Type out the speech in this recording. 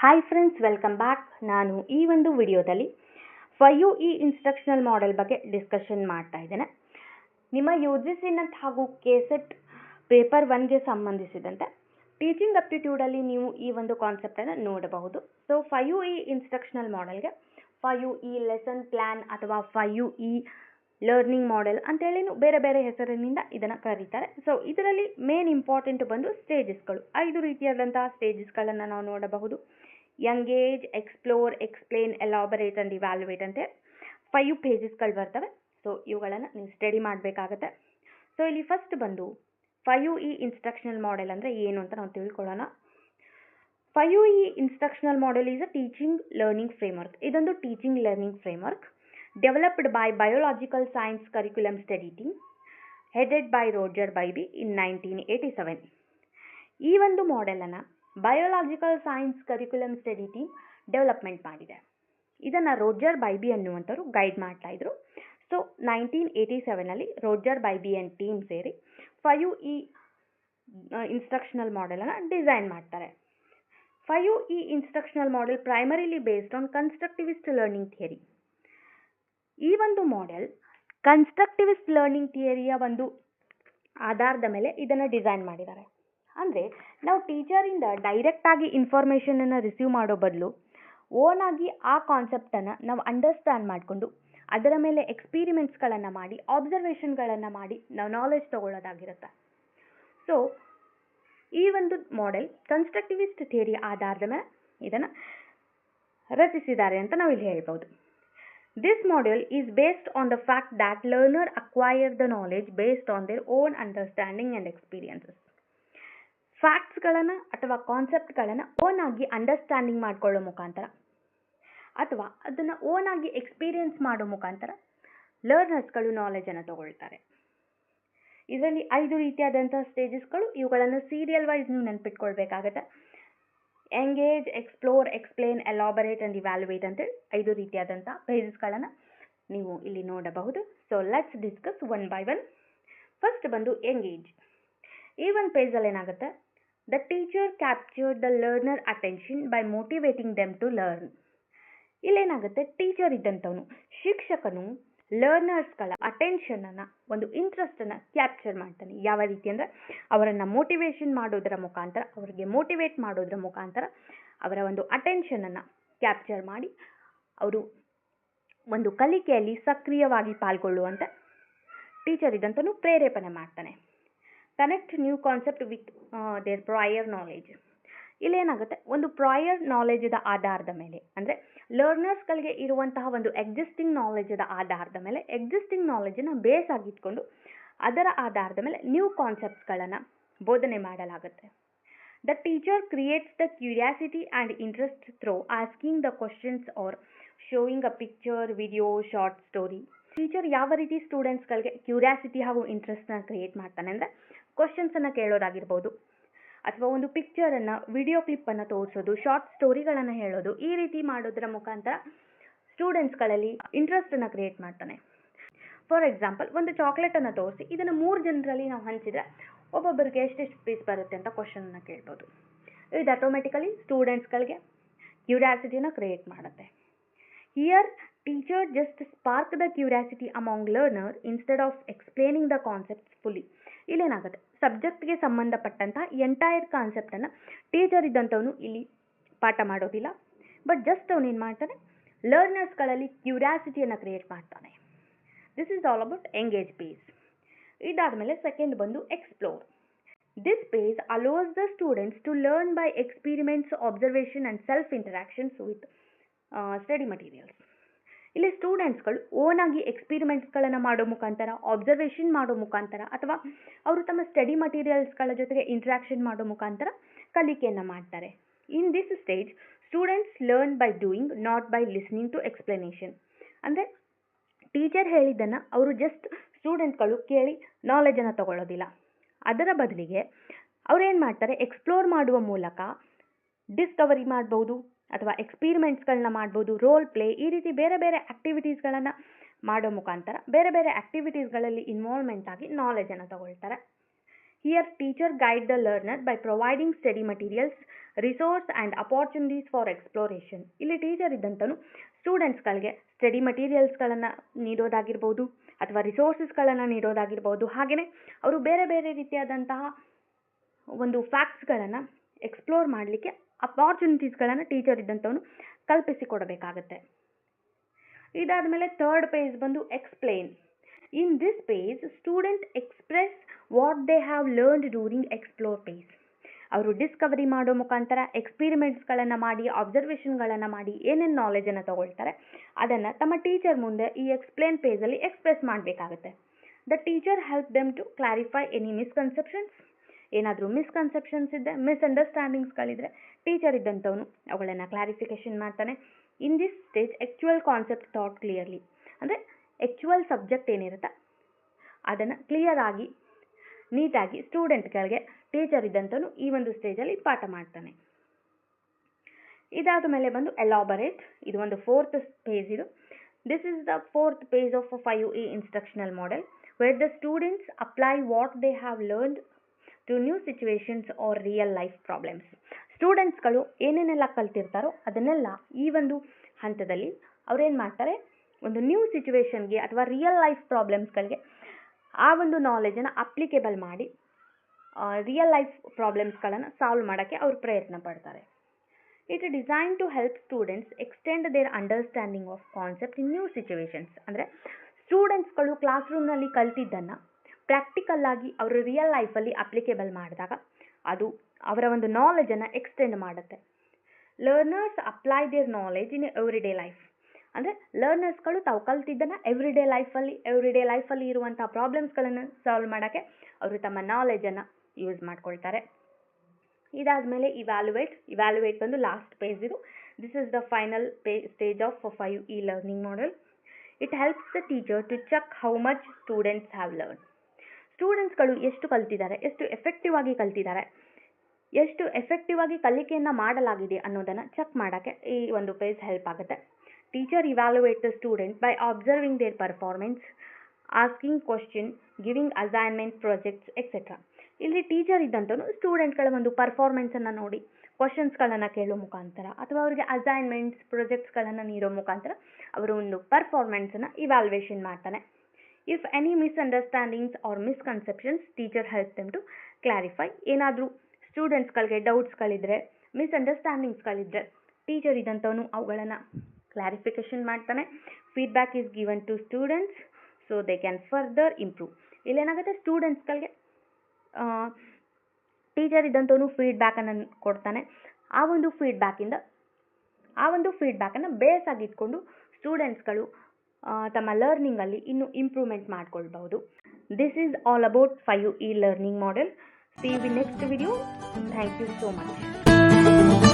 Hi friends, welcome back. ನಾನು ಈ ಒಂದು ವಿಡಿಯೋದಲ್ಲಿ 5UE ಇನ್ಸ್ಟ್ರಕ್ಷನಲ್ ಮಾಡೆಲ್ ಬಗ್ಗೆ ಡಿಸ್ಕಷನ್ ಮಾಡ್ತಾ ಇದ್ದೇನೆ. ನಿಮ್ಮ UGC ನೆಟ್ ಹಾಗೂ KCET ಪೇಪರ್ 1ಗೆ ಸಂಬಂಧಿಸಿದಂತೆ ಟೀಚಿಂಗ್ ಅಪ್ಟಿಟ್ಯೂಡಲ್ಲಿ ನೀವು ಈ ಒಂದು ಕಾನ್ಸೆಪ್ಟನ್ನು ನೋಡಬಹುದು. ಸೊ 5UE ಇನ್ಸ್ಟ್ರಕ್ಷನಲ್ ಮಾಡೆಲ್ಗೆ 5UE ಲೆಸನ್ ಪ್ಲ್ಯಾನ್ ಅಥವಾ 5UE ಲರ್ನಿಂಗ್ ಮಾಡೆಲ್ ಅಂತೇಳಿ ಬೇರೆ ಬೇರೆ ಹೆಸರಿನಿಂದ ಇದನ್ನು ಕರೀತಾರೆ. ಸೊ ಇದರಲ್ಲಿ ಮೇನ್ ಇಂಪಾರ್ಟೆಂಟ್ ಬಂದು ಸ್ಟೇಜಸ್ಗಳು. 5 ರೀತಿಯಾದಂತಹ ಸ್ಟೇಜಸ್ಗಳನ್ನು ನಾವು ನೋಡಬಹುದು. Engage, explore, explain, elaborate and evaluate ಅಂತ 5 ಪೇಜಸ್ಗಳು ಬರ್ತವೆ. ಸೊ ಇವುಗಳನ್ನು ನೀವು ಸ್ಟಡಿ ಮಾಡಬೇಕಾಗತ್ತೆ. ಸೊ ಇಲ್ಲಿ ಫಸ್ಟ್ ಬಂದು 5UE ಇನ್ಸ್ಟ್ರಕ್ಷನಲ್ ಮಾಡೆಲ್ ಅಂದರೆ ಏನು ಅಂತ ನಾವು ತಿಳ್ಕೊಳ್ಳೋಣ. 5UE instructional model is a teaching learning framework. ಇದೊಂದು teaching learning framework developed by Biological Science Curriculum Study Team headed by Roger Bybee in 1987. ಈ ಒಂದು ಮಾಡೆಲನ್ನು biological science curriculum study team development ಮಾಡಿದೆ. ಇದನ್ನು ರೋಜರ್ ಬೈಬಿ ಅನ್ನುವಂಥವ್ರು guide ಮಾಡ್ತಾ ಇದ್ರು. So 1987ನಲ್ಲಿ ರೋಜರ್ ಬೈಬಿ ಆ್ಯಂಡ್ ಟೀಮ್ ಸೇರಿ 5UE ಇನ್ಸ್ಟ್ರಕ್ಷನಲ್ ಮಾಡೆಲನ್ನು ಡಿಸೈನ್ ಮಾಡ್ತಾರೆ. 5UE instructional model primarily based on constructivist learning theory. ಈ ಒಂದು ಮಾಡೆಲ್ ಕನ್ಸ್ಟ್ರಕ್ಟಿವಿಸ್ಟ್ ಲರ್ನಿಂಗ್ ಥಿಯರಿಯ ಒಂದು ಆಧಾರದ ಮೇಲೆ ಇದನ್ನು ಡಿಸೈನ್ ಮಾಡಿದ್ದಾರೆ. ಅಂದರೆ ನಾವು ಟೀಚರಿಂದ ಡೈರೆಕ್ಟಾಗಿ ಇನ್ಫಾರ್ಮೇಷನನ್ನು ರಿಸೀವ್ ಮಾಡೋ ಬದಲು ಓನಾಗಿ ಆ ಕಾನ್ಸೆಪ್ಟನ್ನು ನಾವು ಅಂಡರ್ಸ್ಟ್ಯಾಂಡ್ ಮಾಡಿಕೊಂಡು ಅದರ ಮೇಲೆ ಎಕ್ಸ್ಪೀರಿಮೆಂಟ್ಸ್ಗಳನ್ನು ಮಾಡಿ ಆಬ್ಸರ್ವೇಷನ್ಗಳನ್ನು ಮಾಡಿ ನಾವು ನಾಲೆಜ್ ತೊಗೊಳ್ಳೋದಾಗಿರುತ್ತೆ. ಸೊ ಈ ಒಂದು ಮಾಡೆಲ್ ಕನ್ಸ್ಟ್ರಕ್ಟಿವಿಸ್ಟ್ ಥಿಯರಿ ಆಧಾರದ ಮೇಲೆ ಇದನ್ನು ರಚಿಸಿದ್ದಾರೆ ಅಂತ ನಾವು ಇಲ್ಲಿ ಹೇಳ್ಬೋದು. This model is based on the fact that learner acquire the knowledge based on their own understanding and experiences. ಫ್ಯಾಕ್ಟ್ಸ್ಗಳನ್ನು ಅಥವಾ ಕಾನ್ಸೆಪ್ಟ್ಗಳನ್ನು ಓನಾಗಿ ಅಂಡರ್ಸ್ಟ್ಯಾಂಡಿಂಗ್ ಮಾಡ್ಕೊಳ್ಳೋ ಮುಖಾಂತರ ಅಥವಾ ಅದನ್ನು ಓನಾಗಿ ಎಕ್ಸ್ಪೀರಿಯನ್ಸ್ ಮಾಡೋ ಮುಖಾಂತರ ಲರ್ನರ್ಸ್ಗಳು ನಾಲೆಜನ್ನು ತಗೊಳ್ತಾರೆ. ಇದರಲ್ಲಿ 5 ರೀತಿಯಾದಂಥ ಸ್ಟೇಜಸ್ಗಳು. ಇವುಗಳನ್ನು ಸೀರಿಯಲ್ ವೈಸ್ ನೀವು ನೆನಪಿಟ್ಕೊಳ್ಬೇಕಾಗತ್ತೆ. Engage, explore, explain, elaborate and evaluate ಅಂತೇಳಿ 5 ರೀತಿಯಾದಂಥ ಪೇಜಸ್ಗಳನ್ನು ನೀವು ಇಲ್ಲಿ ನೋಡಬಹುದು. So let's discuss one by one. First ಬಂದು ಎಂಗೇಜ್. ಈ ಒಂದು ಪೇಜಲ್ಲಿ ಏನಾಗುತ್ತೆ, the teacher capture the learner attention by motivating them to learn. ಇಲ್ಲೇನಾಗುತ್ತೆ, ಟೀಚರ್ ಇದ್ದಂಥವನು, ಶಿಕ್ಷಕನು ಲರ್ನರ್ಸ್ಗಳ ಅಟೆನ್ಷನನ್ನು, ಒಂದು ಇಂಟ್ರೆಸ್ಟನ್ನು ಕ್ಯಾಪ್ಚರ್ ಮಾಡ್ತಾನೆ. ಯಾವ ರೀತಿ ಅಂದರೆ ಅವರನ್ನು ಮೋಟಿವೇಶನ್ ಮಾಡೋದರ ಮುಖಾಂತರ, ಅವರಿಗೆ ಮೋಟಿವೇಟ್ ಮಾಡೋದ್ರ ಮುಖಾಂತರ ಅವರ ಒಂದು ಅಟೆನ್ಷನನ್ನು ಕ್ಯಾಪ್ಚರ್ ಮಾಡಿ ಅವರು ಒಂದು ಕಲಿಕೆಯಲ್ಲಿ ಸಕ್ರಿಯವಾಗಿ ಪಾಲ್ಗೊಳ್ಳುವಂತೆ ಟೀಚರ್ ಇದ್ದಂಥವನು ಪ್ರೇರೇಪಣೆ ಮಾಡ್ತಾನೆ. Connect new concept with their prior knowledge. ಇಲ್ಲೇನಾಗುತ್ತೆ, ಒಂದು ಪ್ರಯರ್ ನಾಲೆಜದ ಆಧಾರದ ಮೇಲೆ, ಅಂದರೆ ಲರ್ನರ್ಸ್ಗಳಿಗೆ ಇರುವಂತಹ ಒಂದು ಎಕ್ಸಿಸ್ಟಿಂಗ್ ನಾಲೆಜದ ಆಧಾರದ ಮೇಲೆ, ಎಕ್ಸಿಸ್ಟಿಂಗ್ ನಾಲೆಜನ್ನು ಬೇಸ್ ಆಗಿಟ್ಕೊಂಡು ಅದರ ಆಧಾರದ ಮೇಲೆ ನ್ಯೂ ಕಾನ್ಸೆಪ್ಟ್ಸ್ಗಳನ್ನು ಬೋಧನೆ ಮಾಡಲಾಗುತ್ತೆ. The teacher creates the curiosity and interest through asking the questions are showing a picture, video, short story. Teacher ಯಾವ ರೀತಿ ಸ್ಟೂಡೆಂಟ್ಸ್ಗಳಿಗೆ ಕ್ಯೂರಿಯಾಸಿಟಿ ಹಾಗೂ ಇಂಟ್ರೆಸ್ಟ್ನ ಕ್ರಿಯೇಟ್ ಮಾಡ್ತಾನೆ ಅಂದರೆ ಕ್ವಶನ್ಸನ್ನು ಕೇಳೋದಾಗಿರ್ಬೋದು, ಅಥವಾ ಒಂದು ಪಿಕ್ಚರನ್ನು, ವಿಡಿಯೋ ಕ್ಲಿಪ್ಪನ್ನು ತೋರಿಸೋದು, ಶಾರ್ಟ್ ಸ್ಟೋರಿಗಳನ್ನು ಹೇಳೋದು. ಈ ರೀತಿ ಮಾಡೋದರ ಮುಖಾಂತರ ಸ್ಟೂಡೆಂಟ್ಸ್ಗಳಲ್ಲಿ ಇಂಟ್ರೆಸ್ಟನ್ನು ಕ್ರಿಯೇಟ್ ಮಾಡ್ತಾನೆ. ಫಾರ್ ಎಕ್ಸಾಂಪಲ್, ಒಂದು ಚಾಕ್ಲೇಟನ್ನು ತೋರಿಸಿ ಇದನ್ನು 3 ಜನರಲ್ಲಿ ನಾವು ಹಂಚಿದರೆ ಒಬ್ಬೊಬ್ಬರಿಗೆ ಎಷ್ಟೆಷ್ಟು ಪೀಸ್ ಬರುತ್ತೆ ಅಂತ ಕ್ವಶನನ್ನು ಕೇಳ್ಬೋದು. ಇದು ಆಟೋಮೆಟಿಕಲಿ ಸ್ಟೂಡೆಂಟ್ಸ್ಗಳಿಗೆ ಕ್ಯೂರಿಯಾಸಿಟಿಯನ್ನು ಕ್ರಿಯೇಟ್ ಮಾಡುತ್ತೆ. Here teacher just spark the curiosity among learner instead of explaining the concepts fully. ಇಲ್ಲೇನಾಗುತ್ತೆ, ಸಬ್ಜೆಕ್ಟ್ಗೆ ಸಂಬಂಧಪಟ್ಟಂಥ ಎಂಟೈರ್ ಕಾನ್ಸೆಪ್ಟನ್ನು ಟೀಚರ್ ಇದ್ದಂಥವನು ಇಲ್ಲಿ ಪಾಠ ಮಾಡೋದಿಲ್ಲ, ಬಟ್ ಜಸ್ಟ್ ಅವನು ಏನು ಮಾಡ್ತಾನೆ, ಲರ್ನರ್ಸ್ಗಳಲ್ಲಿ ಕ್ಯೂರಿಯಾಸಿಟಿಯನ್ನು ಕ್ರಿಯೇಟ್ ಮಾಡ್ತಾನೆ. This is all about engage page. ಇದಾದಮೇಲೆ ಸೆಕೆಂಡ್ ಬಂದು explore. This page allows the students to learn by experiments, observation and self interactions with study materials. ಇಲ್ಲಿ ಸ್ಟೂಡೆಂಟ್ಸ್ಗಳು ಓನಾಗಿ ಎಕ್ಸ್ಪೀರಿಮೆಂಟ್ಸ್ಗಳನ್ನು ಮಾಡೋ ಮುಖಾಂತರ, ಅಬ್ಸರ್ವೇಷನ್ ಮಾಡೋ ಮುಖಾಂತರ, ಅಥವಾ ಅವರು ತಮ್ಮ ಸ್ಟಡಿ ಮಟೀರಿಯಲ್ಸ್ಗಳ ಜೊತೆಗೆ ಇಂಟ್ರಾಕ್ಷನ್ ಮಾಡೋ ಮುಖಾಂತರ ಕಲಿಕೆಯನ್ನು ಮಾಡ್ತಾರೆ. In this stage students learn by doing, not by listening to explanation. ಅಂದರೆ ಟೀಚರ್ ಹೇಳಿದ್ದನ್ನು ಅವರು ಜಸ್ಟ್ ಸ್ಟೂಡೆಂಟ್ಗಳು ಕೇಳಿ ನಾಲೆಜನ್ನು ತಗೊಳ್ಳೋದಿಲ್ಲ, ಅದರ ಬದಲಿಗೆ ಅವ್ರು ಏನು ಮಾಡ್ತಾರೆ, ಎಕ್ಸ್ಪ್ಲೋರ್ ಮಾಡುವ ಮೂಲಕ ಡಿಸ್ಕವರಿ ಮಾಡ್ಬೋದು, ಅಥವಾ ಎಕ್ಸ್ಪೀರಿಮೆಂಟ್ಸ್ಗಳನ್ನ ಮಾಡ್ಬೋದು, ರೋಲ್ ಪ್ಲೇ, ಈ ರೀತಿ ಬೇರೆ ಬೇರೆ ಆ್ಯಕ್ಟಿವಿಟೀಸ್ಗಳನ್ನು ಮಾಡೋ ಮುಖಾಂತರ ಬೇರೆ ಬೇರೆ ಆ್ಯಕ್ಟಿವಿಟೀಸ್ಗಳಲ್ಲಿ ಇನ್ವಾಲ್ವ್ಮೆಂಟ್ ಆಗಿ ನಾಲೆಜನ್ನು ತಗೊಳ್ತಾರೆ. Here teacher guide the learner by providing study materials resource and opportunities for exploration. ಇಲ್ಲಿ ಟೀಚರ್ ಇದ್ದಂತನು ಸ್ಟೂಡೆಂಟ್ಸ್ಗಳಿಗೆ ಸ್ಟಡಿ ಮಟೀರಿಯಲ್ಸ್ಗಳನ್ನು ನೀಡೋದಾಗಿರ್ಬೋದು ಅಥವಾ ರಿಸೋರ್ಸಸ್ಗಳನ್ನು ನೀಡೋದಾಗಿರ್ಬೋದು. ಹಾಗೆಯೇ ಅವರು ಬೇರೆ ಬೇರೆ ರೀತಿಯಾದಂತಹ ಒಂದು ಫ್ಯಾಕ್ಟ್ಸ್ಗಳನ್ನು ಎಕ್ಸ್ಪ್ಲೋರ್ ಮಾಡಲಿಕ್ಕೆ ಅಪಾರ್ಚುನಿಟೀಸ್ಗಳನ್ನು ಟೀಚರ್ ಇದ್ದಂಥವನು ಕಲ್ಪಿಸಿಕೊಡಬೇಕಾಗತ್ತೆ. ಇದಾದ ಮೇಲೆ ಥರ್ಡ್ ಪೇಜ್ ಬಂದು explain. In this page student express what they have learned during explore page. ಅವರು ಡಿಸ್ಕವರಿ ಮಾಡೋ ಮುಖಾಂತರ ಎಕ್ಸ್ಪೀರಿಮೆಂಟ್ಸ್ಗಳನ್ನು ಮಾಡಿ, ಅಬ್ಸರ್ವೇಷನ್ಗಳನ್ನು ಮಾಡಿ ಏನೇನು ನಾಲೆಜನ್ನು ತಗೊಳ್ತಾರೆ ಅದನ್ನು ತಮ್ಮ ಟೀಚರ್ ಮುಂದೆ ಈ ಎಕ್ಸ್ಪ್ಲೇನ್ ಪೇಜಲ್ಲಿ ಎಕ್ಸ್ಪ್ರೆಸ್ ಮಾಡಬೇಕಾಗುತ್ತೆ. The teacher help them to clarify any misconceptions. ಏನಾದರೂ ಮಿಸ್ಕನ್ಸೆಪ್ಷನ್ಸ್ ಇದ್ದರೆ, ಮಿಸ್ಅಂಡರ್ಸ್ಟ್ಯಾಂಡಿಂಗ್ಸ್ಗಳಿದ್ರೆ ಟೀಚರ್ ಇದ್ದಂಥವನು ಅವುಗಳನ್ನು ಕ್ಲಾರಿಫಿಕೇಷನ್ ಮಾಡ್ತಾನೆ. In this stage actual concept thought clearly, ಅಂದರೆ ಆ್ಯಕ್ಚುಯಲ್ ಸಬ್ಜೆಕ್ಟ್ ಏನಿರುತ್ತೆ ಅದನ್ನು ಕ್ಲಿಯರ್ ಆಗಿ ನೀಟಾಗಿ ಸ್ಟೂಡೆಂಟ್ಗಳಿಗೆ ಟೀಚರ್ ಇದ್ದಂಥವನು ಈ ಒಂದು ಸ್ಟೇಜಲ್ಲಿ ಪಾಠ ಮಾಡ್ತಾನೆ. ಇದಾದ ಮೇಲೆ ಬಂದು ಎಲಾಬರೇಟ್. ಇದು ಒಂದು ಫೋರ್ತ್ ಪೇಜ್. ಇದು this is the fourth page of 5UE instructional model where the students apply what they have learned to new situations or real life problems. ಸ್ಟೂಡೆಂಟ್ಸ್ಗಳು ಏನೇನೆಲ್ಲ ಕಲ್ತಿರ್ತಾರೋ ಅದನ್ನೆಲ್ಲ ಈ ಒಂದು ಹಂತದಲ್ಲಿ ಅವ್ರೇನು ಮಾಡ್ತಾರೆ, ಒಂದು ನ್ಯೂ ಸಿಚುವೇಶನ್ಗೆ ಅಥವಾ ರಿಯಲ್ ಲೈಫ್ ಪ್ರಾಬ್ಲಮ್ಸ್ಗಳಿಗೆ ಆ ಒಂದು ನಾಲೆಜನ್ನು ಅಪ್ಲಿಕೇಬಲ್ ಮಾಡಿ ರಿಯಲ್ ಲೈಫ್ ಪ್ರಾಬ್ಲಮ್ಸ್ಗಳನ್ನು ಸಾಲ್ವ್ ಮಾಡೋಕ್ಕೆ ಅವರು ಪ್ರಯತ್ನ ಪಡ್ತಾರೆ. It design to help students extend their understanding of concept in new situations. ಅಂದರೆ ಸ್ಟೂಡೆಂಟ್ಸ್ಗಳು ಕ್ಲಾಸ್ ರೂಮ್ನಲ್ಲಿ ಕಲ್ತಿದ್ದನ್ನು ಪ್ರಾಕ್ಟಿಕಲ್ ಆಗಿ ಅವರು ರಿಯಲ್ ಲೈಫಲ್ಲಿ ಅಪ್ಲಿಕೇಬಲ್ ಮಾಡಿದಾಗ ಅದು ಅವರ ಒಂದು ನಾಲೆಜನ್ನು ಎಕ್ಸ್ಟೆಂಡ್ ಮಾಡುತ್ತೆ. Learners apply their knowledge in everyday life. ಅಂದರೆ ಲರ್ನರ್ಸ್ಗಳು ತಾವು ಕಲ್ತಿದ್ದನ್ನು ಎವ್ರಿಡೇ ಲೈಫಲ್ಲಿ ಇರುವಂಥ ಪ್ರಾಬ್ಲಮ್ಸ್ಗಳನ್ನು ಸಾಲ್ವ್ ಮಾಡೋಕ್ಕೆ ಅವರು ತಮ್ಮ ನಾಲೆಜನ್ನು ಯೂಸ್ ಮಾಡ್ಕೊಳ್ತಾರೆ. ಇದಾದಮೇಲೆ ಇವ್ಯಾಲ್ಯುವೇಟ್ ಬಂದು ಲಾಸ್ಟ್ ಪೇಜ್. ಇದು this is the final stage of 5E learning model. It helps the teacher to check how much students have learn. ಸ್ಟೂಡೆಂಟ್ಸ್ಗಳು ಎಷ್ಟು ಕಲ್ತಿದ್ದಾರೆ, ಎಷ್ಟು ಎಫೆಕ್ಟಿವ್ ಆಗಿ ಕಲ್ತಿದ್ದಾರೆ, ಎಷ್ಟು ಎಫೆಕ್ಟಿವ್ ಆಗಿ ಕಲಿಕೆಯನ್ನು ಮಾಡಲಾಗಿದೆ ಅನ್ನೋದನ್ನು ಚೆಕ್ ಮಾಡೋಕ್ಕೆ ಈ ಒಂದು ಪೇಜ್ ಹೆಲ್ಪ್ ಆಗುತ್ತೆ. Teacher evaluate the student by observing there performance, asking question, giving assignment, projects etcetera. ಇಲ್ಲಿ ಟೀಚರ್ ಇದ್ದಂಥವನು ಸ್ಟೂಡೆಂಟ್ಗಳ ಒಂದು ಪರ್ಫಾರ್ಮೆನ್ಸನ್ನು ನೋಡಿ ಕ್ವಶನ್ಸ್ಗಳನ್ನು ಕೇಳೋ ಮುಖಾಂತರ ಅಥವಾ ಅವರಿಗೆ ಅಸೈನ್ಮೆಂಟ್ಸ್, ಪ್ರಾಜೆಕ್ಟ್ಸ್ಗಳನ್ನು ನೀಡೋ ಮುಖಾಂತರ ಅವರು ಒಂದು ಪರ್ಫಾರ್ಮೆನ್ಸನ್ನು ಇವ್ಯಾಲ್ಯುವೇಷನ್ ಮಾಡ್ತಾನೆ. If any misunderstandings or misconceptions teacher help them to clarify. ಏನಾದರೂ ಸ್ಟೂಡೆಂಟ್ಸ್ಗಳಿಗೆ ಡೌಟ್ಸ್ಗಳಿದ್ರೆ, ಮಿಸ್ಅಂಡರ್ಸ್ಟ್ಯಾಂಡಿಂಗ್ಸ್ಗಳಿದ್ರೆ ಟೀಚರ್ ಇದ್ದಂಥವನು ಅವುಗಳನ್ನು ಕ್ಲಾರಿಫಿಕೇಷನ್ ಮಾಡ್ತಾನೆ. Feedback is given to students so they can further improve. ಇಲ್ಲೇನಾಗುತ್ತೆ, ಸ್ಟೂಡೆಂಟ್ಸ್ಗಳಿಗೆ ಟೀಚರ್ ಇದ್ದಂಥವನು ಫೀಡ್ಬ್ಯಾಕನ್ನು ಕೊಡ್ತಾನೆ. ಆ ಒಂದು ಫೀಡ್ಬ್ಯಾಕನ್ನು ಬೇಸ್ ಆಗಿ ಇಟ್ಕೊಂಡು ಸ್ಟೂಡೆಂಟ್ಸ್ಗಳು ತಮ್ಮ ಲರ್ನಿಂಗಲ್ಲಿ ಇನ್ನೂ ಇಂಪ್ರೂವ್ಮೆಂಟ್ ಮಾಡ್ಕೊಳ್ಬಹುದು. This is all about 5UE learning model. See you in next video. Thank you so much.